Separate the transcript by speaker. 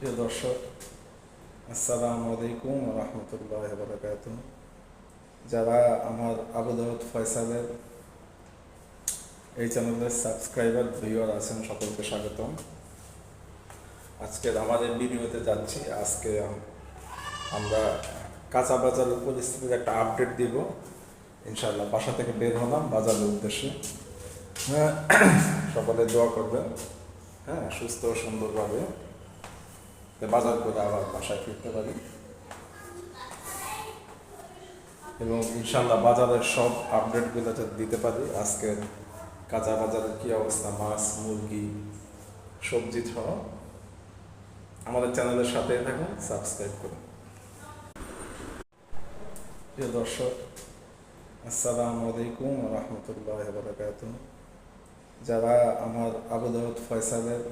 Speaker 1: প্রিয় দর্শক, আসসালামু আলাইকুম রহমতুল্লাহ বরকাত। যারা আমার আবু দাউদ ফয়সালের এই চ্যানেলের সাবস্ক্রাইবার ভিউয়ার আছেন, সকলকে স্বাগতম। আজকের আমাদের ভিডিওতে যাচ্ছি। আজকে আমরা কাঁচা বাজারের পরিস্থিতির একটা আপডেট দিব ইনশাআল্লাহ। বাসা থেকে বের হলাম বাজারের উদ্দেশ্যে। হ্যাঁ, সকলে দোয়া করবেন, হ্যাঁ, সুস্থ ও সুন্দরভাবে বাজার করে আবার বাসায় ফিরতে পারি এবং ইনশাল্লাহ বাজারের সব আপডেটগুলো যাতে দিতে পারি। আজকের কাঁচা বাজারের কী অবস্থা, মাছ, মুরগি, সবজি সহ আমাদের চ্যানেলের সাথে থাকুন, সাবস্ক্রাইব করুন। প্রিয় দর্শক, আসসালামু আলাইকুম রহমতুল্লাহ বরকাত। যারা আমার আবু দাউদ ফয়সালের